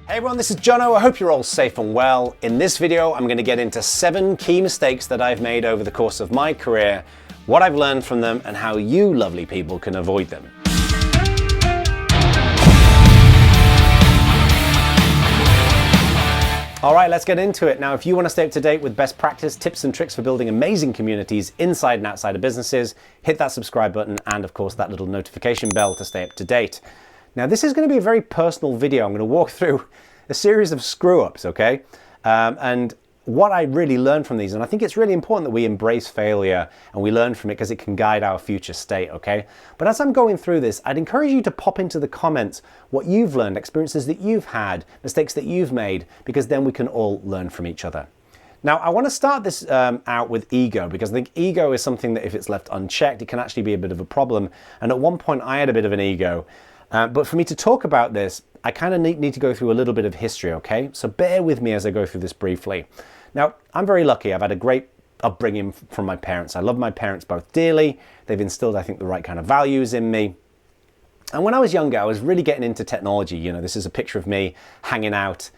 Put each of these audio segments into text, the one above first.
Hey everyone, this is Jono. I hope you're all safe and well. In this video, I'm going to get into 7 key mistakes that I've made over the course of my career, what I've learned from them, and how you lovely people can avoid them. All right, let's get into it. Now, if you want to stay up to date with best practice, tips and tricks for building amazing communities inside and outside of businesses, hit that subscribe button and of course that little notification bell to stay up to date. Now, this is going to be a very personal video. I'm going to walk through a series of screw-ups, okay? And what I really learned from these, and I think it's really important that we embrace failure and we learn from it because it can guide our future state, okay? But as I'm going through this, I'd encourage you to pop into the comments what you've learned, experiences that you've had, mistakes that you've made, because then we can all learn from each other. Now, I want to start this out with ego, because I think ego is something that if it's left unchecked, it can actually be a bit of a problem. And at one point, I had a bit of an ego. But for me to talk about this, I kind of need to go through a little bit of history, okay? So bear with me as I go through this briefly. Now, I'm very lucky. I've had a great upbringing from my parents. I love my parents both dearly. They've instilled, I think, the right kind of values in me. And when I was younger, I was really getting into technology. You know, this is a picture of me hanging out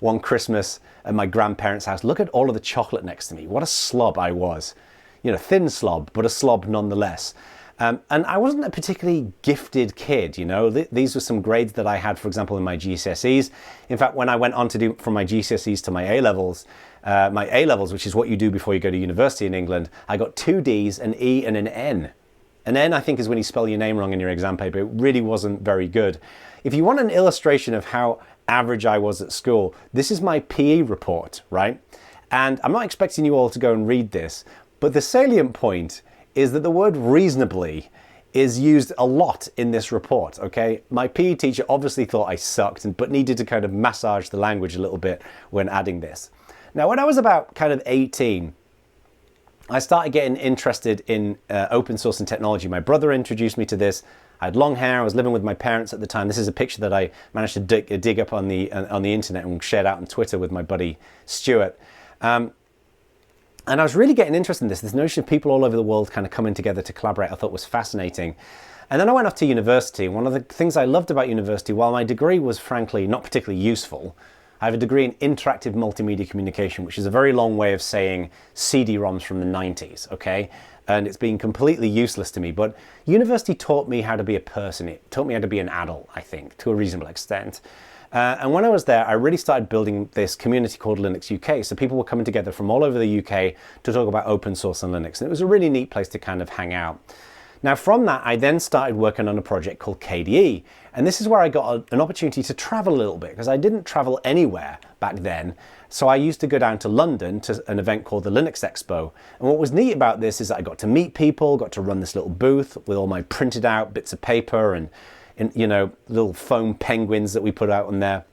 one Christmas at my grandparents' house. Look at all of the chocolate next to me. What a slob I was. You know, thin slob, but a slob nonetheless. And I wasn't a particularly gifted kid, you know. These were some grades that I had, for example, in my GCSEs. In fact, when I went on to do from my GCSEs to my A-levels, which is what you do before you go to university in England, I got 2 Ds, an E and an N. An N, I think, is when you spell your name wrong in your exam paper. It really wasn't very good. If you want an illustration of how average I was at school, this is my PE report, right? And I'm not expecting you all to go and read this, but the salient point is that the word reasonably is used a lot in this report, okay? My PE teacher obviously thought I sucked, but needed to kind of massage the language a little bit when adding this. Now, when I was about kind of 18, I started getting interested in open source and technology. My brother introduced me to this. I had long hair. I was living with my parents at the time. This is a picture that I managed to dig up on the internet and shared out on Twitter with my buddy Stuart. And I was really getting interested in this notion of people all over the world kind of coming together to collaborate. I thought was fascinating. And then I went off to university. One of the things I loved about university, while my degree was frankly not particularly useful, I have a degree in interactive multimedia communication, which is a very long way of saying CD-ROMs from the 90s, okay? And it's been completely useless to me. But university taught me how to be a person. It taught me how to be an adult, I think, to a reasonable extent. And when I was there, I really started building this community called Linux UK. So people were coming together from all over the UK to talk about open source and Linux. And it was a really neat place to kind of hang out. Now from that, I then started working on a project called KDE. And this is where I got an opportunity to travel a little bit, because I didn't travel anywhere back then. So I used to go down to London to an event called the Linux Expo. And what was neat about this is that I got to meet people, got to run this little booth with all my printed out bits of paper and you know, little foam penguins that we put out on there.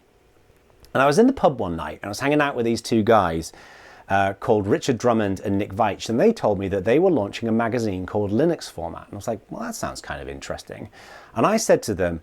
And I was in the pub one night and I was hanging out with these 2 guys called Richard Drummond and Nick Veitch, and they told me that they were launching a magazine called Linux Format. And I was like, well, that sounds kind of interesting. And I said to them,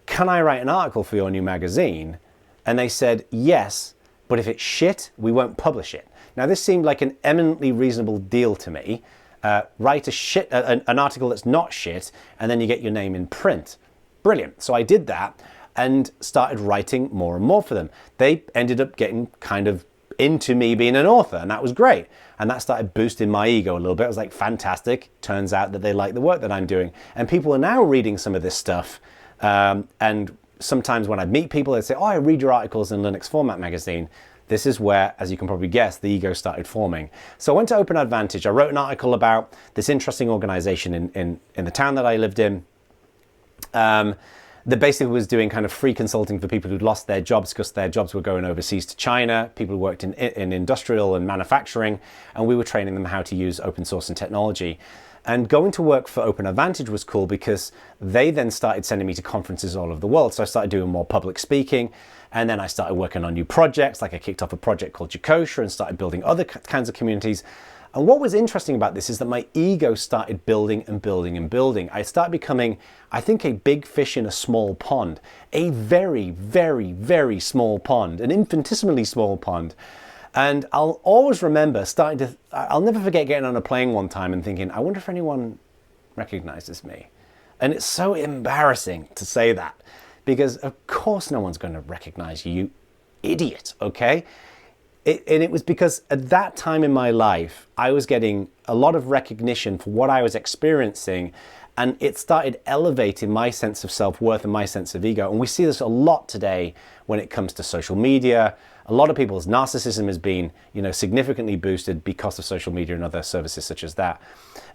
can I write an article for your new magazine? And they said, yes, but if it's shit, we won't publish it. Now, this seemed like an eminently reasonable deal to me. Write an article that's not shit, and then you get your name in print. Brilliant. So I did that and started writing more and more for them. They ended up getting kind of into me being an author, and that was great. And that started boosting my ego a little bit. I was like, fantastic. Turns out that they like the work that I'm doing. And people are now reading some of this stuff. And sometimes when I meet people, they say, oh, I read your articles in Linux Format magazine. This is where, as you can probably guess, the ego started forming. So I went to Open Advantage. I wrote an article about this interesting organization in the town that I lived in. That basically was doing kind of free consulting for people who'd lost their jobs because their jobs were going overseas to China, people who worked in industrial and manufacturing, and we were training them how to use open source and technology. And going to work for Open Advantage was cool because they then started sending me to conferences all over the world. So I started doing more public speaking, and then I started working on new projects. Like I kicked off a project called Jakosha and started building other kinds of communities. And what was interesting about this is that my ego started building and building and building. I started becoming, I think, a big fish in a small pond, a very, very, very small pond, an infinitesimally small pond. And I'll always remember I'll never forget getting on a plane one time and thinking, I wonder if anyone recognizes me. And it's so embarrassing to say that, because of course no one's going to recognize you, you idiot, okay? And it was because at that time in my life, I was getting a lot of recognition for what I was experiencing, and it started elevating my sense of self-worth and my sense of ego. And we see this a lot today when it comes to social media. A lot of people's narcissism has been, significantly boosted because of social media and other services such as that.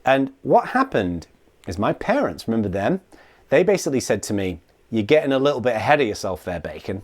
And what happened is my parents, remember them? They basically said to me, "You're getting a little bit ahead of yourself there, Bacon."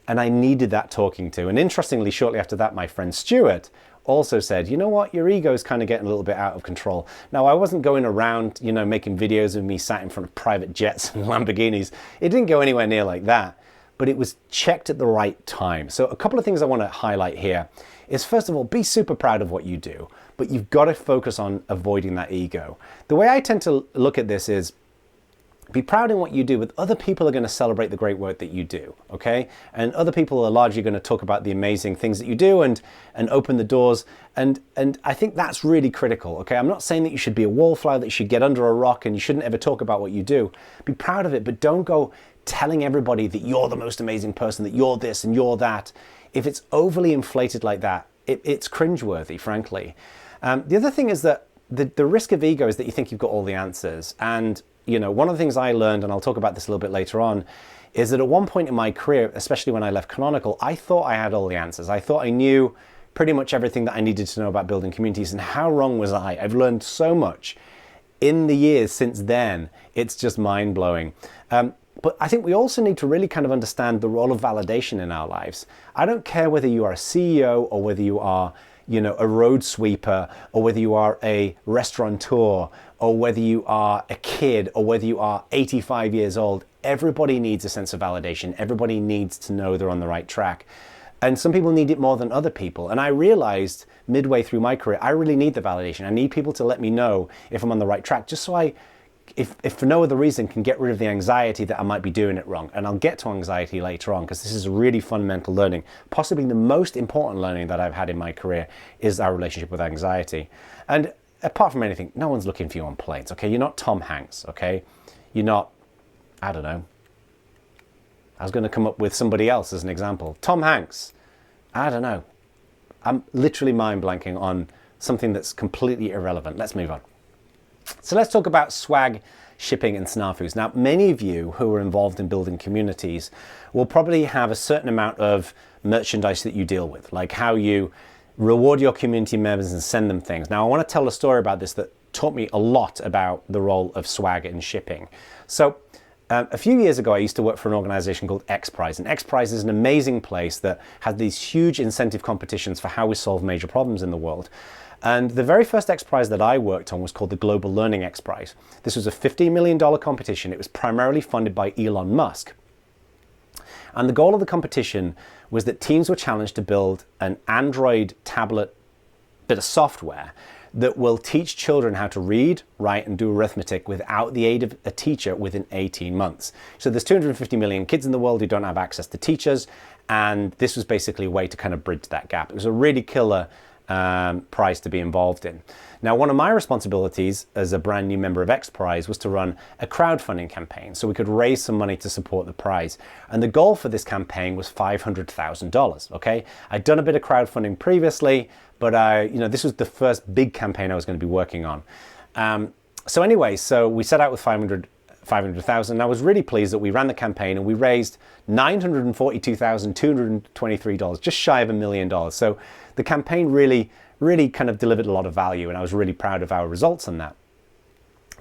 And I needed that talking to. And interestingly, shortly after that, my friend Stuart also said, "You know what, your ego is kind of getting a little bit out of control." Now, I wasn't going around, making videos of me sat in front of private jets and Lamborghinis. It didn't go anywhere near like that, but it was checked at the right time. So a couple of things I want to highlight here is, first of all, be super proud of what you do, but you've got to focus on avoiding that ego. The way I tend to look at this is, be proud in what you do, but other people are going to celebrate the great work that you do, okay? And other people are largely going to talk about the amazing things that you do and open the doors. And I think that's really critical, okay? I'm not saying that you should be a wallflower, that you should get under a rock and you shouldn't ever talk about what you do. Be proud of it, but don't go telling everybody that you're the most amazing person, that you're this and you're that. If it's overly inflated like that, it's cringeworthy, frankly. The other thing is that the risk of ego is that you think you've got all the answers. And one of the things I learned, and I'll talk about this a little bit later on, is that at one point in my career, especially when I left Canonical, I thought I had all the answers. I thought I knew pretty much everything that I needed to know about building communities, and how wrong was I? I've learned so much in the years since then. It's just mind-blowing. But I think we also need to really kind of understand the role of validation in our lives. I don't care whether you are a CEO or whether you are a road sweeper, or whether you are a restaurateur, or whether you are a kid, or whether you are 85 years old. Everybody needs a sense of validation. Everybody needs to know they're on the right track. And some people need it more than other people. And I realized midway through my career, I really need the validation. I need people to let me know if I'm on the right track, just so I, if for no other reason, can get rid of the anxiety that I might be doing it wrong. And I'll get to anxiety later on, because this is a really fundamental learning. Possibly the most important learning that I've had in my career is our relationship with anxiety. And apart from anything, no one's looking for you on planes, okay? You're not Tom Hanks, okay? You're not, I don't know. I was going to come up with somebody else as an example. Tom Hanks, I don't know. I'm literally mind blanking on something that's completely irrelevant. Let's move on. So let's talk about swag, shipping, and snafus. Now, many of you who are involved in building communities will probably have a certain amount of merchandise that you deal with, like how you reward your community members and send them things. Now, I want to tell a story about this that taught me a lot about the role of swag in shipping. So a few years ago, I used to work for an organization called XPRIZE, and XPRIZE is an amazing place that has these huge incentive competitions for how we solve major problems in the world. And the very first XPRIZE that I worked on was called the Global Learning XPRIZE. This was a $15 million competition. It was primarily funded by Elon Musk. And the goal of the competition was that teams were challenged to build an Android tablet bit of software that will teach children how to read, write, and do arithmetic without the aid of a teacher within 18 months. So there's 250 million kids in the world who don't have access to teachers, and this was basically a way to kind of bridge that gap. It was a really killer prize to be involved in. Now, one of my responsibilities as a brand new member of XPRIZE was to run a crowdfunding campaign so we could raise some money to support the prize. And the goal for this campaign was $500,000, okay? I'd done a bit of crowdfunding previously, but this was the first big campaign I was going to be working on. So anyway, so we set out with $500,000, and I was really pleased that we ran the campaign and we raised $942,223, just shy of $1 million. So the campaign really kind of delivered a lot of value, and I was really proud of our results on that.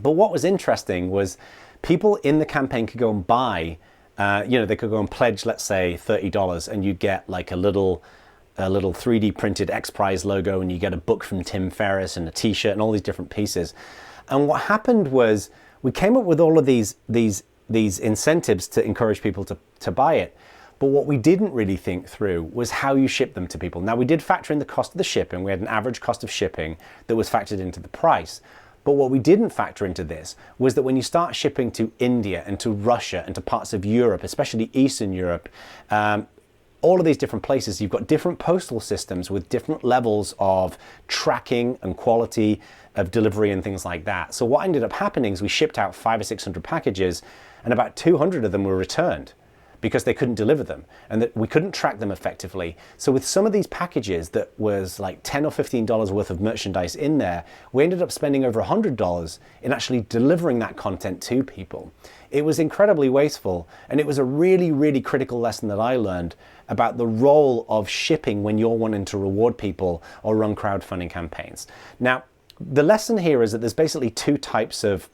But what was interesting was people in the campaign could go and buy, they could go and pledge, let's say, $30, and you'd get like a little 3D printed XPRIZE logo, and you get a book from Tim Ferriss and a t-shirt and all these different pieces. And what happened was we came up with all of these incentives to encourage people to buy it. But what we didn't really think through was how you ship them to people. Now, we did factor in the cost of the shipping. We had an average cost of shipping that was factored into the price. But what we didn't factor into this was that when you start shipping to India and to Russia and to parts of Europe, especially Eastern Europe, all of these different places, you've got different postal systems with different levels of tracking and quality of delivery and things like that. So what ended up happening is we shipped out 500 or 600 packages, and about 200 of them were returned. because they couldn't deliver them and that we couldn't track them effectively. So with some of these packages that was like $10 or $15 worth of merchandise in there, we ended up spending over $100 in actually delivering that content to people. It was incredibly wasteful, and it was a really, really critical lesson that I learned about the role of shipping when you're wanting to reward people or run crowdfunding campaigns. Now, the lesson here is that there's basically two types of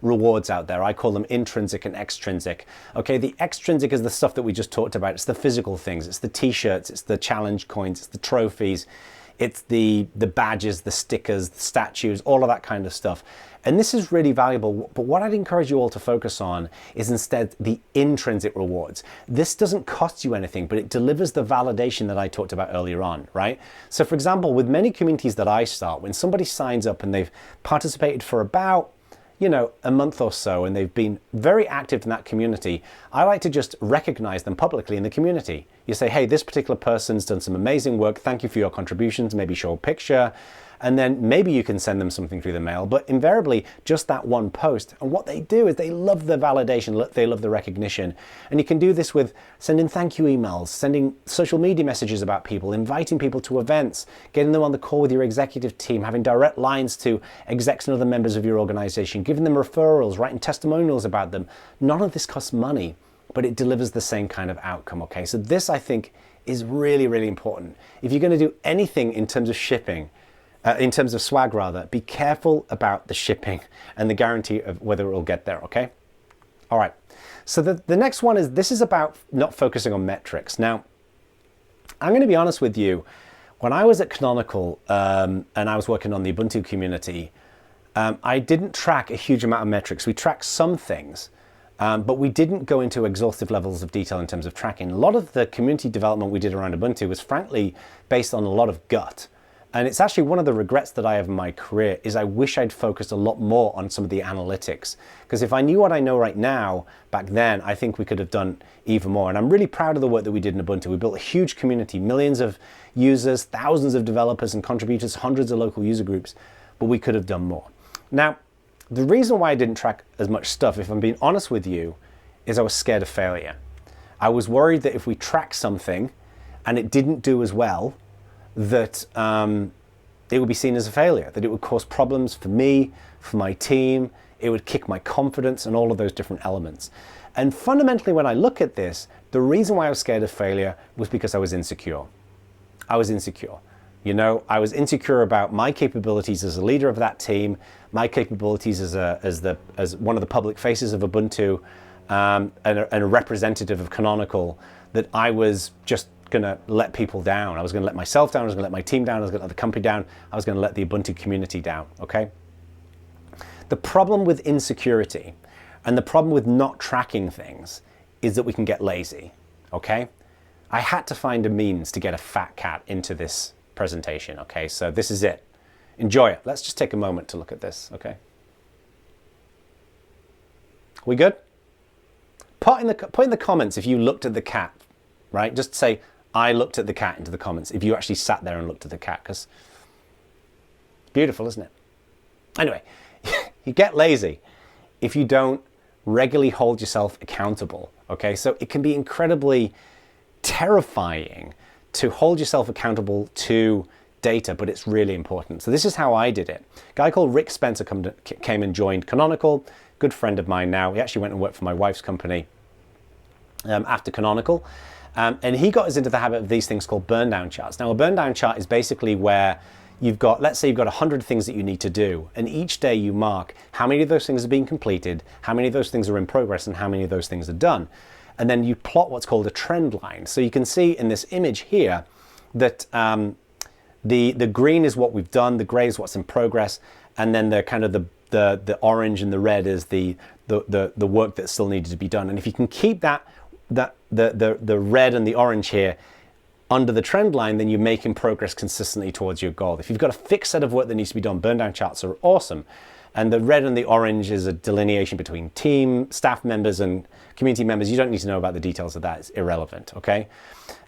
rewards out there. I call them intrinsic and extrinsic. Okay, the extrinsic is the stuff that we just talked about. It's the physical things. It's the t-shirts, it's the challenge coins, it's the trophies, it's the badges, the stickers, the statues, all of that kind of stuff. And this is really valuable, but what I'd encourage you all to focus on is instead the intrinsic rewards. This doesn't cost you anything, but it delivers the validation that I talked about earlier on, right? So for example, with many communities that I start, when somebody signs up and they've participated for about, you know, a month or so, and they've been very active in that community, I like to just recognize them publicly in the community. You say, hey, this particular person's done some amazing work. Thank you for your contributions. Maybe show a picture. And then maybe you can send them something through the mail, but invariably just that one post. And what they do is they love the validation, they love the recognition. And you can do this with sending thank you emails, sending social media messages about people, inviting people to events, getting them on the call with your executive team, having direct lines to execs and other members of your organization, giving them referrals, writing testimonials about them. None of this costs money, but it delivers the same kind of outcome, okay? So this, I think, is really, really important. If you're going to do anything in terms of shipping, in terms of swag rather, be careful about the shipping and the guarantee of whether it will get there, okay? All right, so the next one is, this is about not focusing on metrics. Now, I'm gonna be honest with you, when I was at Canonical and I was working on the Ubuntu community, I didn't track a huge amount of metrics. We tracked some things, but we didn't go into exhaustive levels of detail in terms of tracking. A lot of the community development we did around Ubuntu was frankly based on a lot of gut. And it's actually one of the regrets that I have in my career is I wish I'd focused a lot more on some of the analytics. Because if I knew what I know right now, back then, I think we could have done even more. And I'm really proud of the work that we did in Ubuntu. We built a huge community, millions of users, thousands of developers and contributors, hundreds of local user groups, but we could have done more. Now, the reason why I didn't track as much stuff, if I'm being honest with you, is I was scared of failure. I was worried that if we tracked something and it didn't do as well, that it would be seen as a failure, that it would cause problems for me, for my team, it would kick my confidence and all of those different elements. And fundamentally, when I look at this, the reason why I was scared of failure was because I was insecure. I was insecure. You know, I was insecure about my capabilities as a leader of that team, my capabilities as one of the public faces of Ubuntu, and a representative of Canonical, that I was just going to let people down. I was going to let myself down, I was going to let my team down, I was going to let the company down, I was going to let the Ubuntu community down, okay? The problem with insecurity and the problem with not tracking things is that we can get lazy, okay? I had to find a means to get a fat cat into this presentation, okay? So this is it. Enjoy it. Let's just take a moment to look at this, okay? We good? Put in the comments if you looked at the cat, right? Just say, I looked at the cat into the comments if you actually sat there and looked at the cat, because it's beautiful, isn't it? Anyway, you get lazy if you don't regularly hold yourself accountable, okay? So it can be incredibly terrifying to hold yourself accountable to data, but it's really important. So this is how I did it. A guy called Rick Spencer came and joined Canonical, good friend of mine now. He actually went and worked for my wife's company after Canonical. And he got us into the habit of these things called burn down charts. Now, a burn down chart is basically where you've got, let's say you've got 100 things that you need to do, and each day you mark how many of those things are being completed, how many of those things are in progress, and how many of those things are done. And then you plot what's called a trend line. So you can see in this image here that the green is what we've done, the gray is what's in progress, and then the kind of the orange and the red is the work that still needed to be done. And if you can keep the red and the orange here under the trend line, then you're making progress consistently towards your goal. If you've got a fixed set of work that needs to be done, burn down charts are awesome. And the red and the orange is a delineation between team, staff members, and community members. You don't need to know about the details of that. It's irrelevant, okay?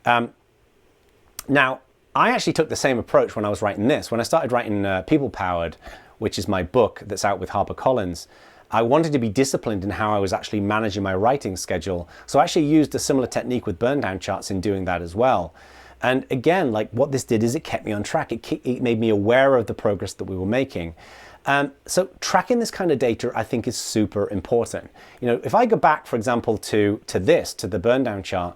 Now, I actually took the same approach when I was writing this. When I started writing People Powered, which is my book that's out with HarperCollins, I wanted to be disciplined in how I was actually managing my writing schedule. So I actually used a similar technique with burn down charts in doing that as well. And again, like what this did is it kept me on track. It made me aware of the progress that we were making. So tracking this kind of data, I think, is super important. You know, if I go back, for example, to the burn down chart,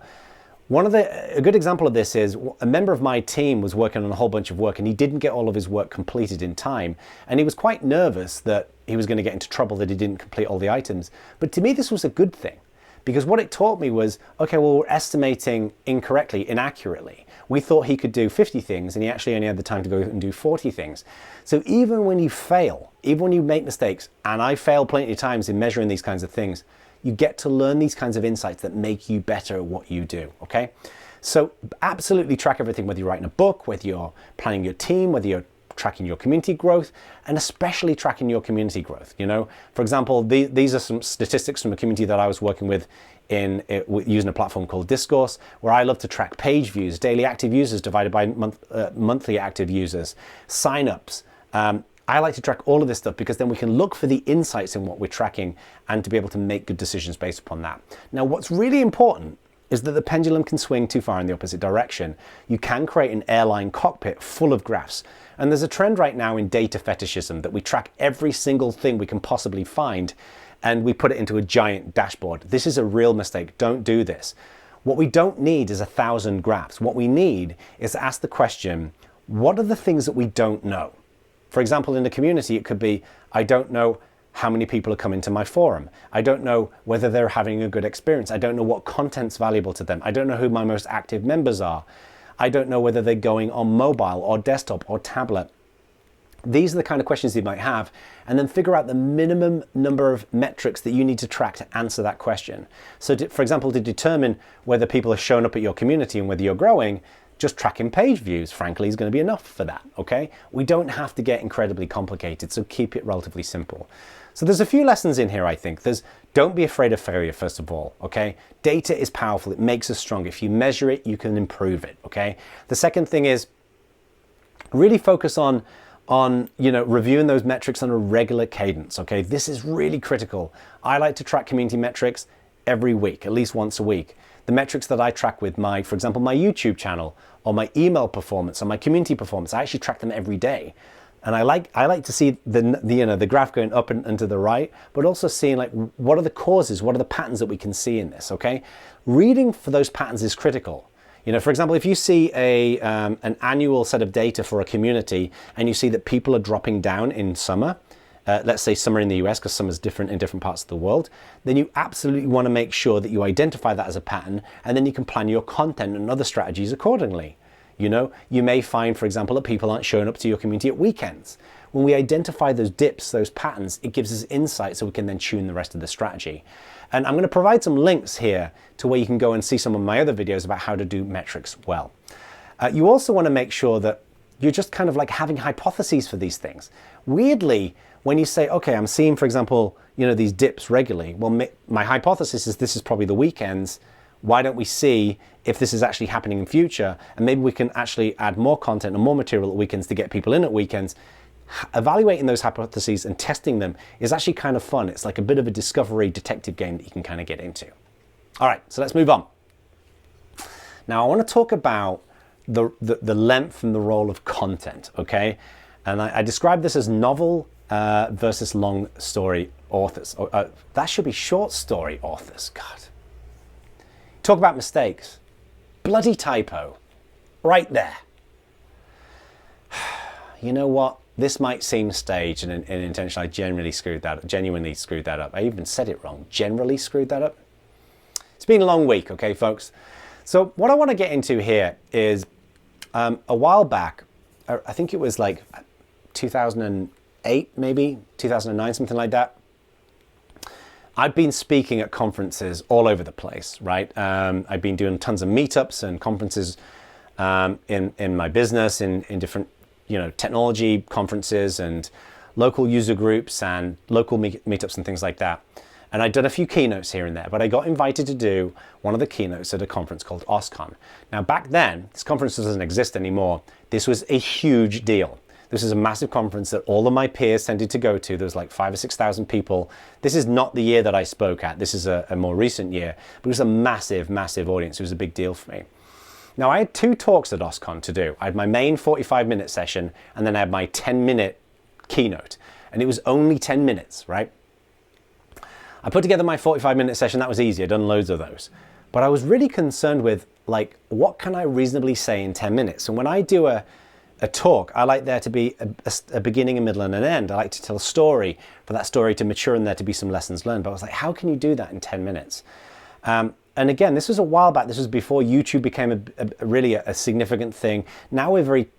a good example of this is a member of my team was working on a whole bunch of work and he didn't get all of his work completed in time. And he was quite nervous that he was going to get into trouble that he didn't complete all the items. But to me, this was a good thing, because what it taught me was, okay, well, we're estimating incorrectly, inaccurately. We thought he could do 50 things and he actually only had the time to go and do 40 things. So even when you fail, even when you make mistakes, and I failed plenty of times in measuring these kinds of things, you get to learn these kinds of insights that make you better at what you do, okay? So absolutely track everything, whether you're writing a book, whether you're planning your team, whether you're tracking your community growth, and especially tracking your community growth. You know, for example, these are some statistics from a community that I was working with using a platform called Discourse, where I love to track page views, daily active users divided by monthly active users, signups. I like to track all of this stuff because then we can look for the insights in what we're tracking and to be able to make good decisions based upon that. Now, what's really important is that the pendulum can swing too far in the opposite direction. You can create an airline cockpit full of graphs. And there's a trend right now in data fetishism that we track every single thing we can possibly find and we put it into a giant dashboard. This is a real mistake. Don't do this. What we don't need is 1,000 graphs. What we need is to ask the question, what are the things that we don't know? For example, in the community, it could be, I don't know how many people are coming to my forum. I don't know whether they're having a good experience. I don't know what content's valuable to them. I don't know who my most active members are. I don't know whether they're going on mobile or desktop or tablet. These are the kind of questions you might have, and then figure out the minimum number of metrics that you need to track to answer that question. So for example, to determine whether people are showing up at your community and whether you're growing, just tracking page views, frankly, is going to be enough for that, okay? We don't have to get incredibly complicated, so keep it relatively simple. So there's a few lessons in here, I think. Don't be afraid of failure, first of all, okay? Data is powerful. It makes us strong. If you measure it, you can improve it, okay? The second thing is really focus on reviewing those metrics on a regular cadence, okay? This is really critical. I like to track community metrics every week, at least once a week. The metrics that I track with for example, my YouTube channel or my email performance or my community performance, I actually track them every day. And I like to see the graph going up and to the right, but also seeing like what are the causes, what are the patterns that we can see in this, okay? Reading for those patterns is critical. You know, for example, if you see an annual set of data for a community and you see that people are dropping down in summer, let's say summer in the US, because summer is different in different parts of the world, then you absolutely want to make sure that you identify that as a pattern, and then you can plan your content and other strategies accordingly. You know, you may find, for example, that people aren't showing up to your community at weekends. When we identify those dips, those patterns, it gives us insight so we can then tune the rest of the strategy. And I'm going to provide some links here to where you can go and see some of my other videos about how to do metrics well. You also want to make sure that you're just kind of like having hypotheses for these things. Weirdly, when you say, okay, I'm seeing, for example, these dips regularly. Well, my hypothesis is this is probably the weekends. Why don't we see if this is actually happening in future? And maybe we can actually add more content and more material at weekends to get people in at weekends. Evaluating those hypotheses and testing them is actually kind of fun. It's like a bit of a discovery detective game that you can kind of get into. All right, so let's move on. Now I want to talk about the length and the role of content, okay? And I describe this as novel versus long story authors. That should be short story authors, God. Talk about mistakes. Bloody typo. Right there. You know what? This might seem staged and intentional. I genuinely screwed that up. I even said it wrong. Generally screwed that up. It's been a long week, okay, folks? So what I want to get into here is a while back, I think it was like 2008, maybe 2009, something like that. I've been speaking at conferences all over the place, right? I've been doing tons of meetups and conferences in my business, in different technology conferences and local user groups and local meetups and things like that. And I'd done a few keynotes here and there, but I got invited to do one of the keynotes at a conference called OSCON. Now back then, this conference doesn't exist anymore. This was a huge deal. This is a massive conference that all of my peers tended to go to. There was like 5,000 or 6,000 people. This is not the year that I spoke at. This is a more recent year, but it was a massive, massive audience. It was a big deal for me. Now, I had 2 talks at OSCON to do. I had my main 45-minute session, and then I had my 10-minute keynote. And it was only 10 minutes, right? I put together my 45-minute session. That was easy. I'd done loads of those. But I was really concerned with, like, what can I reasonably say in 10 minutes? And when I do a talk, I like there to be a beginning, a middle, and an end. I like to tell a story, for that story to mature and there to be some lessons learned. But I was like, how can you do that in 10 minutes? And again, this was a while back. This was before YouTube became really a significant thing. Now we're very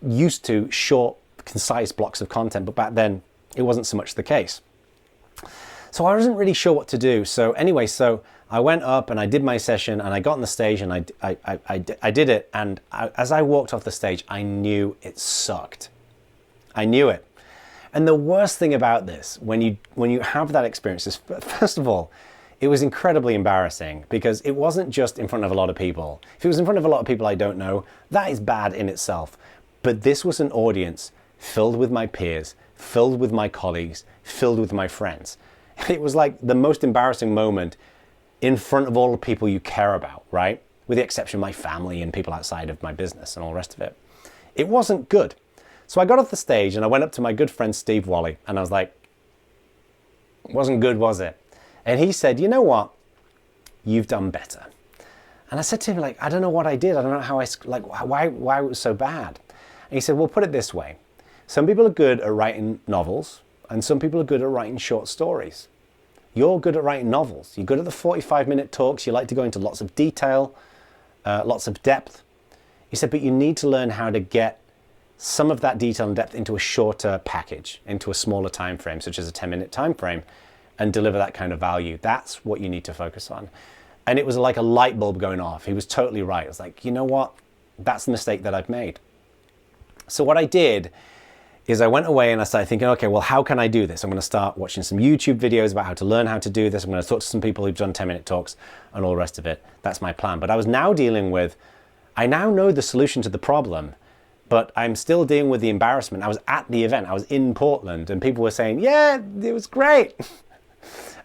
used to short, concise blocks of content, but back then it wasn't so much the case. So I wasn't really sure what to do. So anyway, so I went up and I did my session and I got on the stage and I did it. And as I walked off the stage, I knew it sucked. I knew it. And the worst thing about this, when you have that experience, is, first of all, it was incredibly embarrassing because it wasn't just in front of a lot of people. If it was in front of a lot of people I don't know, that is bad in itself. But this was an audience filled with my peers, filled with my colleagues, filled with my friends. It was like the most embarrassing moment in front of all the people you care about, right? With the exception of my family and people outside of my business and all the rest of it. It wasn't good. So I got off the stage and I went up to my good friend Steve Wally and I was like, it wasn't good, was it? And he said, you know what? You've done better. And I said to him, like, I don't know what I did. I don't know how why it was so bad. And he said, well, put it this way. Some people are good at writing novels and some people are good at writing short stories. You're good at writing novels. You're good at the 45-minute talks. You like to go into lots of detail, lots of depth. He said, but you need to learn how to get some of that detail and depth into a shorter package, into a smaller time frame, such as a 10-minute time frame, and deliver that kind of value. That's what you need to focus on. And it was like a light bulb going off. He was totally right. I was like, you know what? That's the mistake that I've made. So what I did is I went away and I started thinking, okay, well, how can I do this? I'm going to start watching some YouTube videos about how to learn how to do this. I'm going to talk to some people who've done 10-minute talks and all the rest of it. That's my plan. But I was now dealing with, I now know the solution to the problem, but I'm still dealing with the embarrassment. I was at the event. I was in Portland and people were saying, yeah, it was great.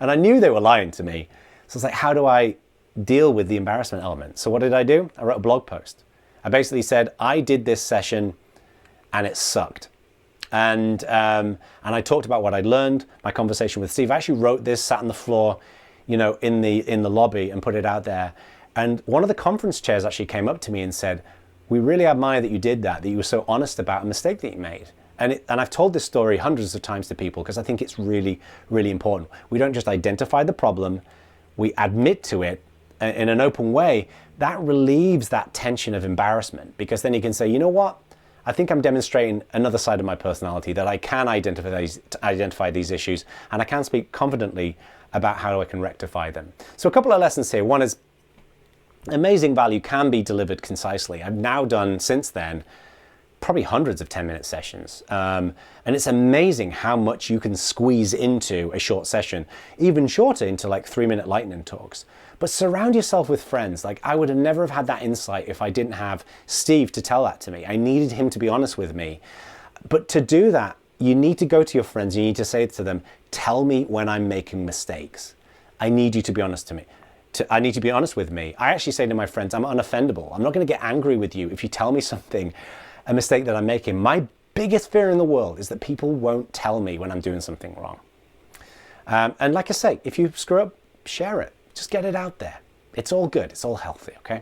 And I knew they were lying to me. So it's like, how do I deal with the embarrassment element? So what did I do? I wrote a blog post. I basically said, I did this session and it sucked. And I talked about what I'd learned, my conversation with Steve. I actually wrote this, sat on the floor, you know, in the lobby and put it out there. And one of the conference chairs actually came up to me and said, we really admire that you did that you were so honest about a mistake that you made. And I've told this story hundreds of times to people because I think it's really, really important. We don't just identify the problem, we admit to it in an open way. That relieves that tension of embarrassment because then you can say, you know what? I think I'm demonstrating another side of my personality, that I can identify these issues and I can speak confidently about how I can rectify them. So a couple of lessons here. One is amazing value can be delivered concisely. I've now done since then probably hundreds of 10-minute sessions. And it's amazing how much you can squeeze into a short session, even shorter into like 3-minute lightning talks. But surround yourself with friends. Like I would have never have had that insight if I didn't have Steve to tell that to me. I needed him to be honest with me. But to do that, you need to go to your friends. You need to say to them, tell me when I'm making mistakes. I need you to be honest to me. I need you to be honest with me. I actually say to my friends, I'm unoffendable. I'm not going to get angry with you if you tell me something, a mistake that I'm making. My biggest fear in the world is that people won't tell me when I'm doing something wrong. And like I say, if you screw up, share it. Just get it out there. It's all good. It's all healthy, okay?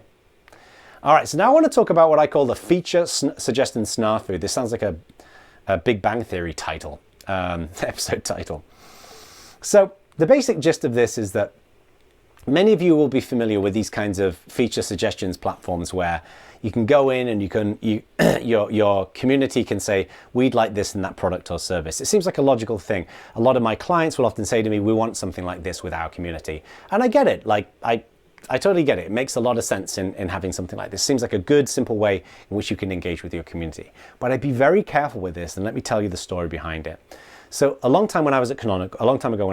All right, so now I want to talk about what I call the feature suggestion snafu. This sounds like a Big Bang Theory title, episode title. So the basic gist of this is that many of you will be familiar with these kinds of feature suggestions platforms where you can go in and your community can say, we'd like this in that product or service. It seems like a logical thing. A lot of my clients will often say to me, we want something like this with our community. And I get it. Like I totally get it. It makes a lot of sense in having something like this. Seems like a good, simple way in which you can engage with your community. But I'd be very careful with this, and let me tell you the story behind it. So a long time ago when I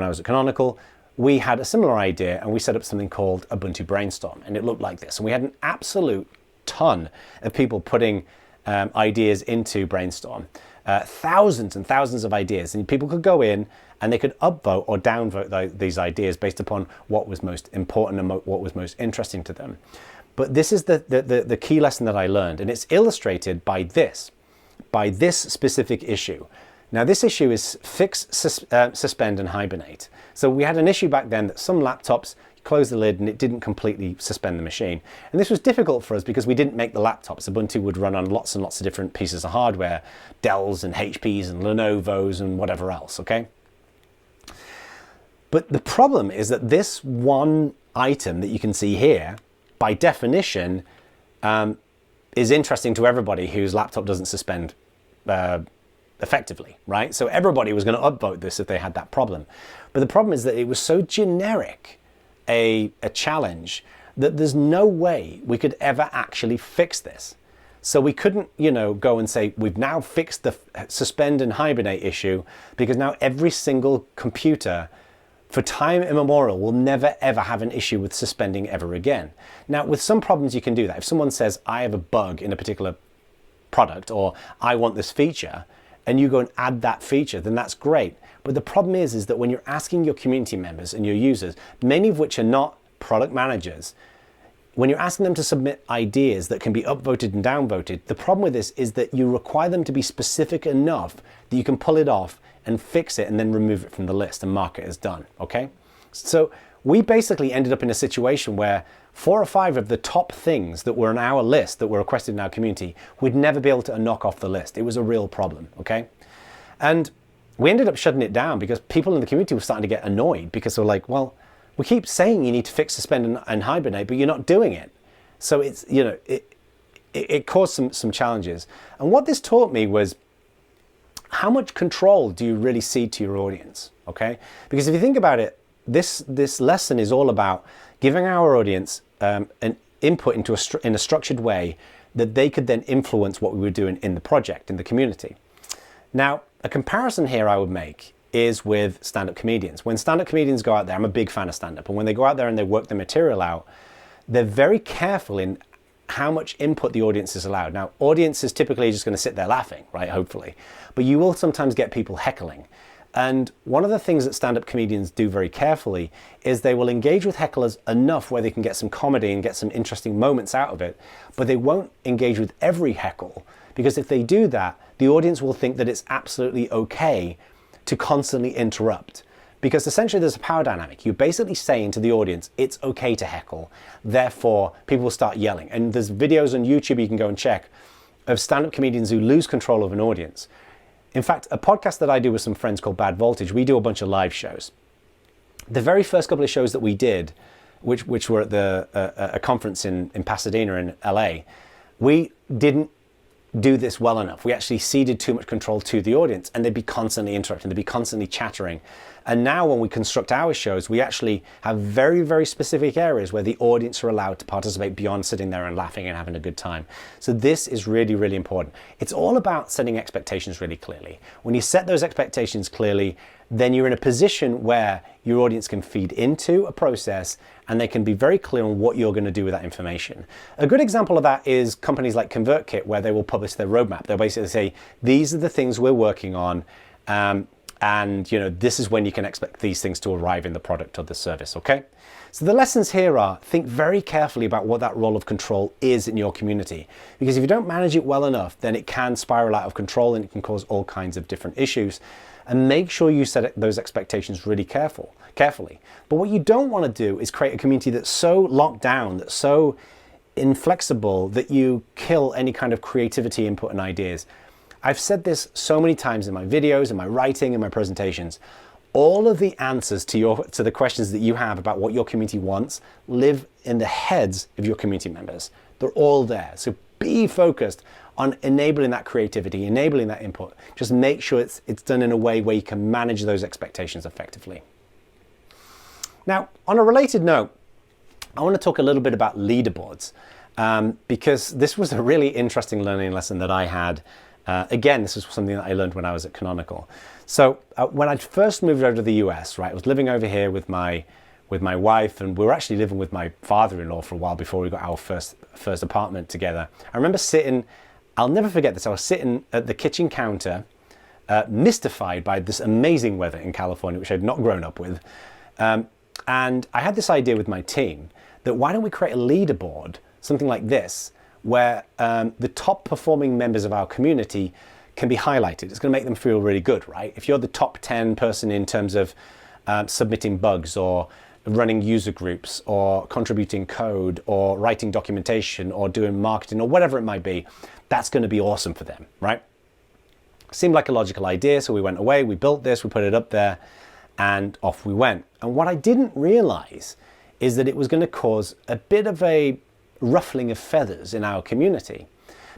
was at Canonical, we had a similar idea and we set up something called Ubuntu Brainstorm, and it looked like this. And we had an absolute ton of people putting ideas into Brainstorm. thousands and thousands of ideas, and people could go in and they could upvote or downvote these ideas based upon what was most important and what was most interesting to them. But this is the key lesson that I learned, and it's illustrated by this specific issue. Now, this issue is fix, suspend, and hibernate. So we had an issue back then that some laptops, you close the lid and it didn't completely suspend the machine. And this was difficult for us because we didn't make the laptops. Ubuntu would run on lots and lots of different pieces of hardware, Dells and HPs and Lenovo's and whatever else, okay? But the problem is that this one item that you can see here, by definition, is interesting to everybody whose laptop doesn't suspend effectively, right? So everybody was going to upvote this if they had that problem. But the problem is that it was so generic a challenge that there's no way we could ever actually fix this. So we couldn't, go and say, we've now fixed the suspend and hibernate issue, because now every single computer for time immemorial will never ever have an issue with suspending ever again. Now, with some problems you can do that. If someone says, I have a bug in a particular product, or I want this feature, and you go and add that feature, then that's great. But the problem is that when you're asking your community members and your users, many of which are not product managers, when you're asking them to submit ideas that can be upvoted and downvoted, the problem with this is that you require them to be specific enough that you can pull it off and fix it and then remove it from the list and mark it as done, okay? So we basically ended up in a situation where 4 or 5 of the top things that were on our list that were requested in our community, we'd never be able to knock off the list. It was a real problem, okay? And we ended up shutting it down because people in the community were starting to get annoyed, because they're like, well, we keep saying you need to fix, suspend, and hibernate, but you're not doing it. So it's, it caused some challenges. And what this taught me was, how much control do you really cede to your audience, okay? Because if you think about it, this lesson is all about giving our audience an input in a structured way that they could then influence what we were doing in the project, in the community. Now, a comparison here I would make is with stand-up comedians. When stand-up comedians go out there, I'm a big fan of stand-up, and when they go out there and they work the material out, they're very careful in how much input the audience is allowed. Now, audience is typically just going to sit there laughing, right, hopefully, but you will sometimes get people heckling. And one of the things that stand-up comedians do very carefully is they will engage with hecklers enough where they can get some comedy and get some interesting moments out of it, but they won't engage with every heckle, because if they do that, the audience will think that it's absolutely okay to constantly interrupt. Because essentially there's a power dynamic. You're basically saying to the audience, it's okay to heckle, therefore people will start yelling. And there's videos on YouTube you can go and check of stand-up comedians who lose control of an audience. In fact, a podcast that I do with some friends called Bad Voltage, we do a bunch of live shows. The very first couple of shows that we did, which were at a conference in Pasadena in LA, we didn't do this well enough. We actually ceded too much control to the audience, and they'd be constantly interrupting, they'd be constantly chattering. And now when we construct our shows, we actually have very, very specific areas where the audience are allowed to participate beyond sitting there and laughing and having a good time. So this is really, really important. It's all about setting expectations really clearly. When you set those expectations clearly, then you're in a position where your audience can feed into a process and they can be very clear on what you're going to do with that information. A good example of that is companies like ConvertKit, where they will publish their roadmap. They'll basically say, these are the things we're working on, and this is when you can expect these things to arrive in the product or the service, okay? So the lessons here are, think very carefully about what that role of control is in your community. Because if you don't manage it well enough, then it can spiral out of control and it can cause all kinds of different issues. And make sure you set those expectations really carefully. But what you don't want to do is create a community that's so locked down, that's so inflexible, that you kill any kind of creativity, input, and ideas. I've said this so many times in my videos, in my writing, in my presentations. All of the answers to the questions that you have about what your community wants live in the heads of your community members. They're all there. So be focused on enabling that creativity, enabling that input. Just make sure it's done in a way where you can manage those expectations effectively. Now, on a related note, I want to talk a little bit about leaderboards, because this was a really interesting learning lesson that I had. Again, this is something that I learned when I was at Canonical. So when I first moved over to the US, right, I was living over here with my wife, and we were actually living with my father-in-law for a while before we got our first apartment together. I remember sitting, I'll never forget this, I was sitting at the kitchen counter mystified by this amazing weather in California, which I'd not grown up with. And I had this idea with my team that why don't we create a leaderboard, something like this, where the top performing members of our community can be highlighted. It's going to make them feel really good, right? If you're the top 10 person in terms of submitting bugs or running user groups or contributing code or writing documentation or doing marketing or whatever it might be, that's going to be awesome for them, right? Seemed like a logical idea, so we went away, we built this, we put it up there, and off we went. And what I didn't realize is that it was going to cause a bit of a ruffling of feathers in our community,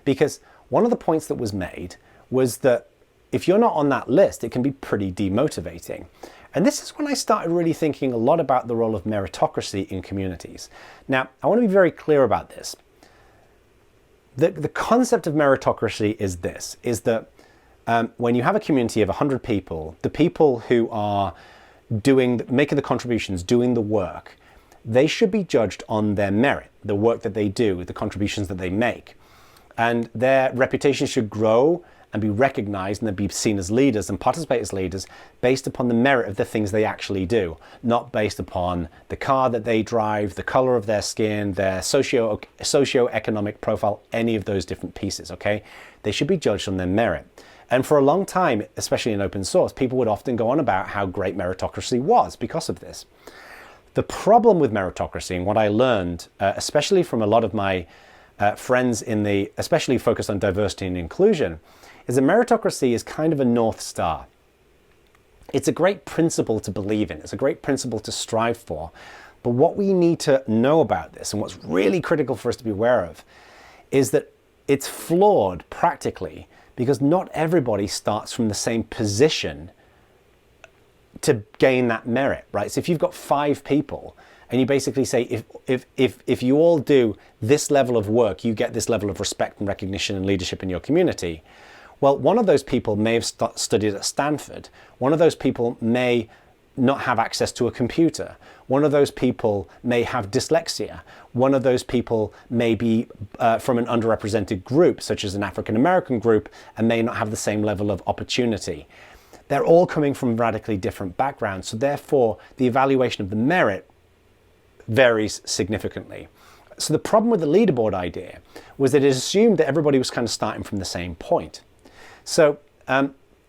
because one of the points that was made was that if you're not on that list, it can be pretty demotivating. And this is when I started really thinking a lot about the role of meritocracy in communities. Now, I want to be very clear about this. The concept of meritocracy is this, is that when you have a community of 100 people, the people who are making the contributions, doing the work, they should be judged on their merit, the work that they do, the contributions that they make. And their reputation should grow and be recognized and then be seen as leaders and participate as leaders based upon the merit of the things they actually do, not based upon the car that they drive, the color of their skin, their socio-economic profile, any of those different pieces, okay? They should be judged on their merit. And for a long time, especially in open source, people would often go on about how great meritocracy was because of this. The problem with meritocracy, and what I learned, especially from a lot of my friends especially focused on diversity and inclusion, is that meritocracy is kind of a North Star. It's a great principle to believe in. It's a great principle to strive for. But what we need to know about this, and what's really critical for us to be aware of, is that it's flawed practically because not everybody starts from the same position to gain that merit, right? So if you've got 5 people and you basically say, if you all do this level of work, you get this level of respect and recognition and leadership in your community. Well, one of those people may have studied at Stanford. One of those people may not have access to a computer. One of those people may have dyslexia. One of those people may be from an underrepresented group, such as an African American group, and may not have the same level of opportunity. They're all coming from radically different backgrounds, so therefore the evaluation of the merit varies significantly. So the problem with the leaderboard idea was that it assumed that everybody was kind of starting from the same point. So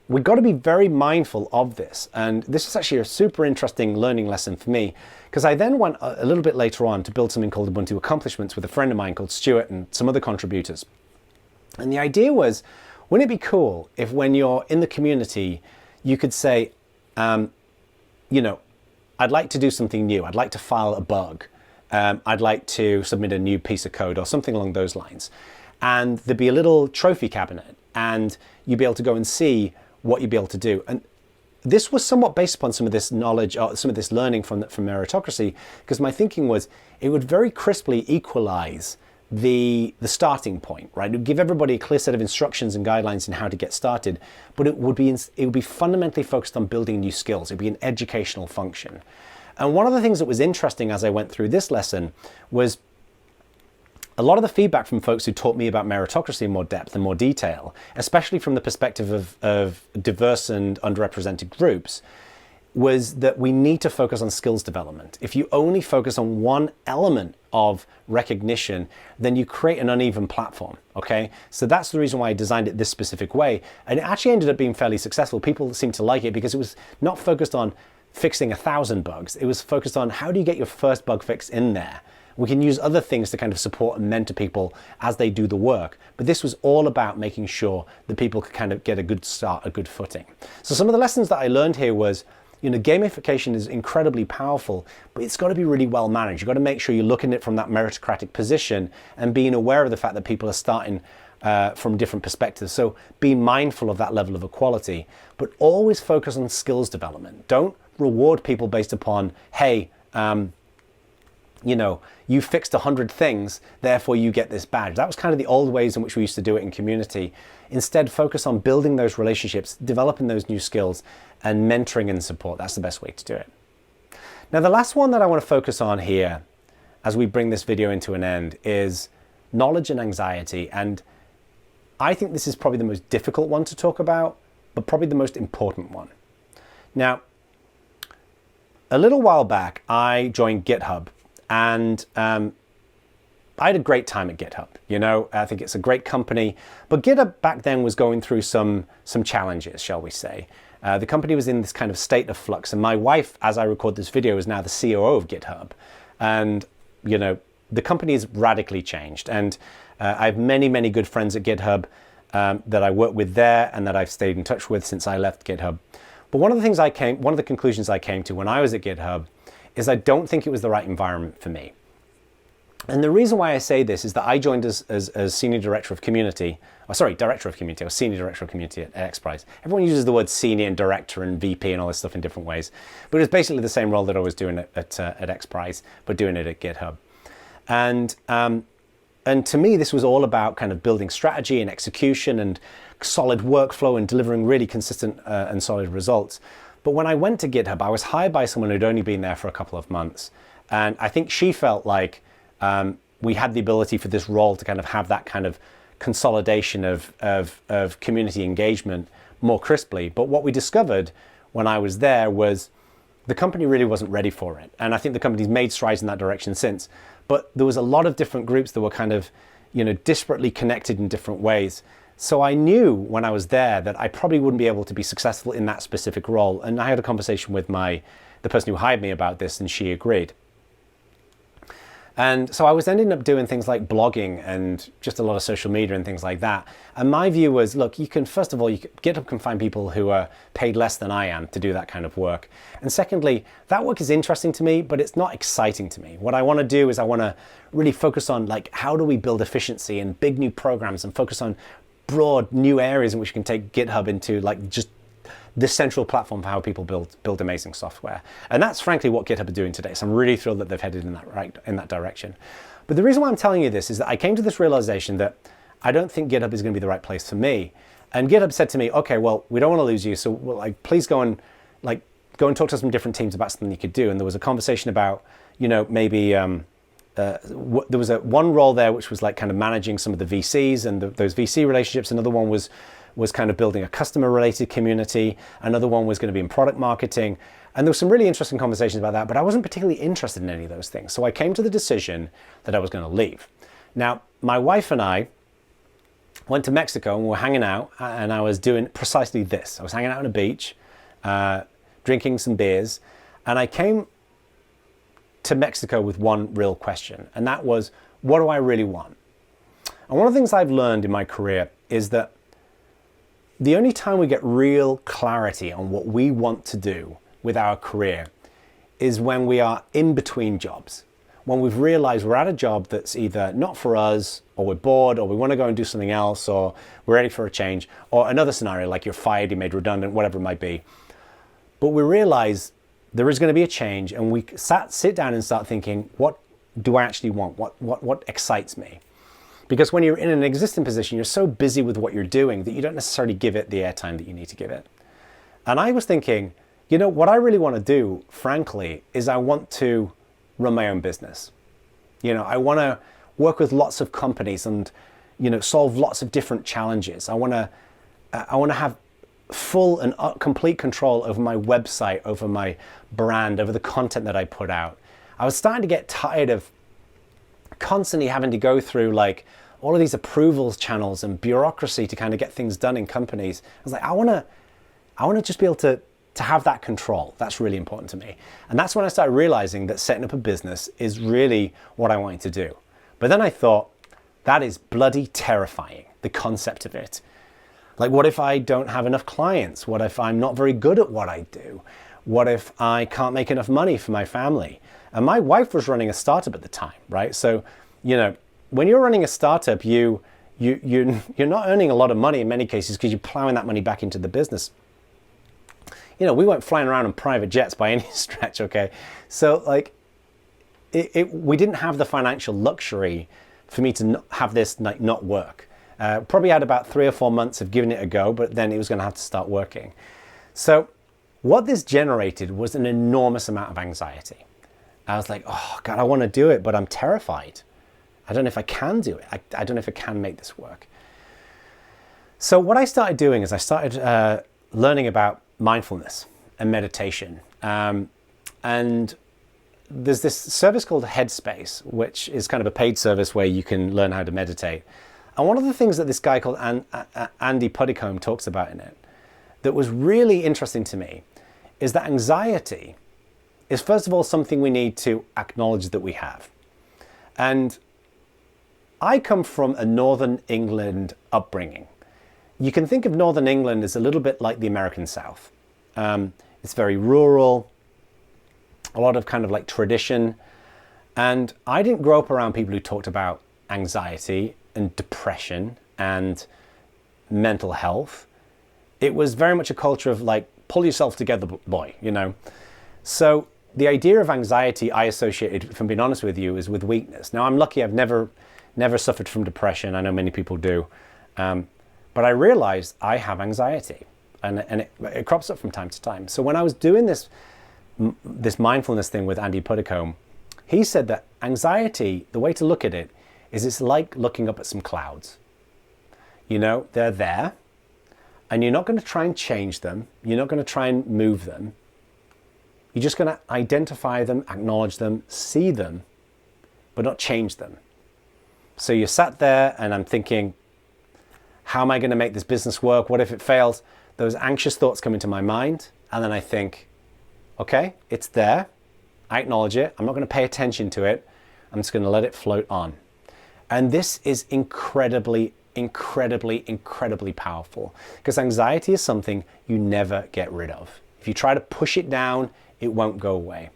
we've got to be very mindful of this. And this is actually a super interesting learning lesson for me, because I then went a little bit later on to build something called Ubuntu Accomplishments with a friend of mine called Stuart and some other contributors. And the idea was, wouldn't it be cool if when you're in the community, you could say, you know, I'd like to do something new. I'd like to file a bug. I'd like to submit a new piece of code or something along those lines. And there'd be a little trophy cabinet and you'd be able to go and see what you'd be able to do. And this was somewhat based upon some of this knowledge or some of this learning from meritocracy, because my thinking was it would very crisply equalize the starting point, right? It would give everybody a clear set of instructions and guidelines in how to get started, but it would be fundamentally focused on building new skills. It'd be an educational function. And one of the things that was interesting as I went through this lesson was a lot of the feedback from folks who taught me about meritocracy in more depth and more detail, especially from the perspective of diverse and underrepresented groups, was that we need to focus on skills development. If you only focus on one element of recognition, then you create an uneven platform, okay? So that's the reason why I designed it this specific way. And it actually ended up being fairly successful. People seemed to like it because it was not focused on fixing 1,000 bugs. It was focused on how do you get your first bug fix in there? We can use other things to kind of support and mentor people as they do the work. But this was all about making sure that people could kind of get a good start, a good footing. So some of the lessons that I learned here was, you know, gamification is incredibly powerful, but it's got to be really well managed. You've got to make sure you're looking at it from that meritocratic position and being aware of the fact that people are starting from different perspectives. So be mindful of that level of equality, but always focus on skills development. Don't reward people based upon, hey, you know, you fixed 100 things, therefore you get this badge. That was kind of the old ways in which we used to do it in community. Instead, focus on building those relationships, developing those new skills, and mentoring and support. That's the best way to do it. Now, the last one that I want to focus on here, as we bring this video into an end, is knowledge and anxiety. And I think this is probably the most difficult one to talk about but probably the most important one. Now, a little while back, I joined GitHub, and I had a great time at GitHub. You know, I think it's a great company, but GitHub back then was going through some challenges, shall we say. The company was in this kind of state of flux, and my wife, as I record this video, is now the COO of GitHub. And, you know, the company has radically changed. And I have many, many good friends at GitHub that I work with there and that I've stayed in touch with since I left GitHub. But one of the conclusions I came to when I was at GitHub is I don't think it was the right environment for me. And the reason why I say this is that I joined as Senior Director of Community, Director of Community, or Senior Director of Community at XPRIZE. Everyone uses the word Senior and Director and VP and all this stuff in different ways, but it's basically the same role that I was doing at XPRIZE, but doing it at GitHub. And to me, this was all about kind of building strategy and execution and solid workflow and delivering really consistent and solid results. But when I went to GitHub, I was hired by someone who'd only been there for a couple of months. And I think she felt like we had the ability for this role to kind of have that kind of consolidation of community engagement more crisply. But what we discovered when I was there was the company really wasn't ready for it. And I think the company's made strides in that direction since. But there was a lot of different groups that were kind of, you know, disparately connected in different ways. So I knew when I was there that I probably wouldn't be able to be successful in that specific role. And I had a conversation with the person who hired me about this, and she agreed. And so I was ending up doing things like blogging and just a lot of social media and things like that. And my view was, look, first of all, GitHub can find people who are paid less than I am to do that kind of work. And secondly, that work is interesting to me, but it's not exciting to me. What I want to do is I want to really focus on, like, how do we build efficiency and big new programs and focus on broad new areas in which we can take GitHub into, like, just the central platform for how people build amazing software. And that's frankly what GitHub are doing today. So I'm really thrilled that they've headed in that direction. But the reason why I'm telling you this is that I came to this realization that I don't think GitHub is going to be the right place for me. And GitHub said to me, okay, well, we don't want to lose you, so please go and talk to some different teams about something you could do. And there was a conversation about, you know, maybe there was one role there which was like kind of managing some of the VCs and those VC relationships. Another one was kind of building a customer-related community. Another one was going to be in product marketing. And there was some really interesting conversations about that, but I wasn't particularly interested in any of those things. So I came to the decision that I was going to leave. Now, my wife and I went to Mexico and we were hanging out, and I was doing precisely this. I was hanging out on a beach, drinking some beers, and I came to Mexico with one real question, and that was, what do I really want? And one of the things I've learned in my career is that the only time we get real clarity on what we want to do with our career is when we are in between jobs. When we've realized we're at a job that's either not for us, or we're bored, or we want to go and do something else, or we're ready for a change, or another scenario like you're fired, you're made redundant, whatever it might be. But we realize there is going to be a change, and we sit down and start thinking, what do I actually want? What excites me? Because when you're in an existing position, you're so busy with what you're doing that you don't necessarily give it the airtime that you need to give it. And I was thinking, you know, what I really want to do, frankly, is I want to run my own business. You know, I want to work with lots of companies and, you know, solve lots of different challenges. I want to have full and complete control over my website, over my brand, over the content that I put out. I was starting to get tired of constantly having to go through like all of these approvals channels and bureaucracy to kind of get things done in companies. I was like, I want to just be able to have that control. That's really important to me. And that's when I started realizing that setting up a business is really what I wanted to do. But then I thought, that is bloody terrifying, the concept of it. Like, what if I don't have enough clients? What if I'm not very good at what I do? What if I can't make enough money for my family? And my wife was running a startup at the time, right? So, you know, when you're running a startup, you're not earning a lot of money in many cases because you're plowing that money back into the business. You know, we weren't flying around in private jets by any stretch, okay? So, like, we didn't have the financial luxury for me to have this not work. Probably had about 3 or 4 months of giving it a go, but then it was going to have to start working. So what this generated was an enormous amount of anxiety. I was like, oh God, I want to do it, but I'm terrified. I don't know if I can do it. I don't know if I can make this work. So what I started doing is I started learning about mindfulness and meditation. And there's this service called Headspace, which is kind of a paid service where you can learn how to meditate. And one of the things that this guy called Andy Puddicombe talks about in it that was really interesting to me is that anxiety is, first of all, something we need to acknowledge that we have. And I come from a Northern England upbringing. You can think of Northern England as a little bit like the American South. It's very rural, a lot of kind of like tradition. And I didn't grow up around people who talked about anxiety and depression and mental health. It was very much a culture of like, pull yourself together, boy, you know. So the idea of anxiety I associated, if I'm being honest with you, is with weakness. Now I'm lucky, I've never suffered from depression. I know many people do. But I realized I have anxiety, and it crops up from time to time. So when I was doing this mindfulness thing with Andy Puddicombe, he said that anxiety, the way to look at it, is it's like looking up at some clouds. You know, they're there, and you're not going to try and change them. You're not going to try and move them. You're just going to identify them, acknowledge them, see them, but not change them. So you're sat there and I'm thinking, how am I going to make this business work? What if it fails? Those anxious thoughts come into my mind. And then I think, okay, it's there. I acknowledge it. I'm not going to pay attention to it. I'm just going to let it float on. And this is incredibly, incredibly, incredibly powerful, because anxiety is something you never get rid of. If you try to push it down, it won't go away.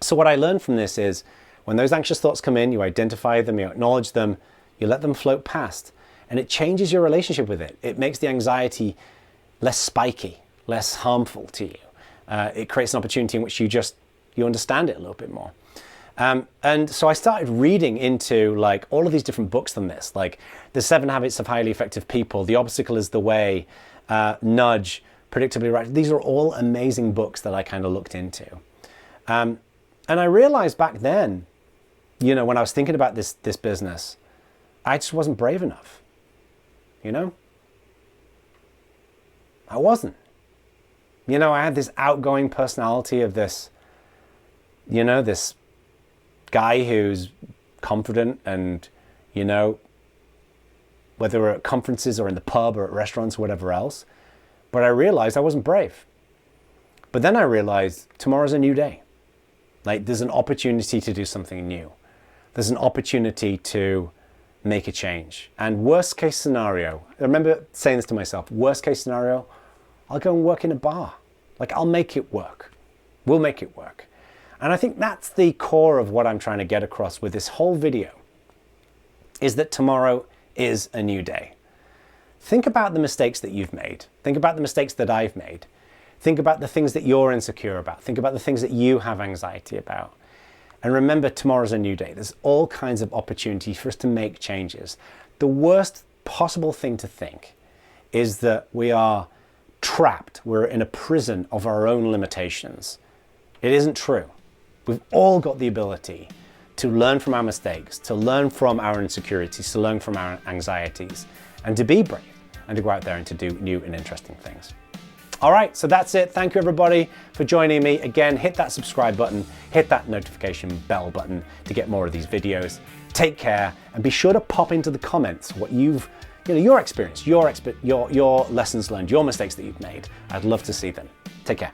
So what I learned from this is when those anxious thoughts come in, you identify them, you acknowledge them, you let them float past, and it changes your relationship with it. It makes the anxiety less spiky, less harmful to you. It creates an opportunity in which you understand it a little bit more. And so I started reading into like all of these different books on this, like The 7 Habits of Highly Effective People, The Obstacle is the Way, Nudge, Predictably Right. These are all amazing books that I kind of looked into. And I realized back then, you know, when I was thinking about this business, I just wasn't brave enough, you know? I wasn't. You know, I had this outgoing personality of this, you know, this guy who's confident and, you know, whether we're at conferences or in the pub or at restaurants or whatever else. But I realized I wasn't brave. But then I realized tomorrow's a new day. Like there's an opportunity to do something new. There's an opportunity to make a change. And worst case scenario, I remember saying this to myself, worst case scenario, I'll go and work in a bar. Like I'll make it work. We'll make it work. And I think that's the core of what I'm trying to get across with this whole video, is that tomorrow is a new day. Think about the mistakes that you've made. Think about the mistakes that I've made. Think about the things that you're insecure about. Think about the things that you have anxiety about. And remember, tomorrow's a new day. There's all kinds of opportunity for us to make changes. The worst possible thing to think is that we are trapped. We're in a prison of our own limitations. It isn't true. We've all got the ability to learn from our mistakes, to learn from our insecurities, to learn from our anxieties, and to be brave and to go out there and to do new and interesting things. All right, so that's it. Thank you everybody for joining me. Again, hit that subscribe button, hit that notification bell button to get more of these videos. Take care, and be sure to pop into the comments what you've, your experience, your lessons learned, your mistakes that you've made. I'd love to see them. Take care.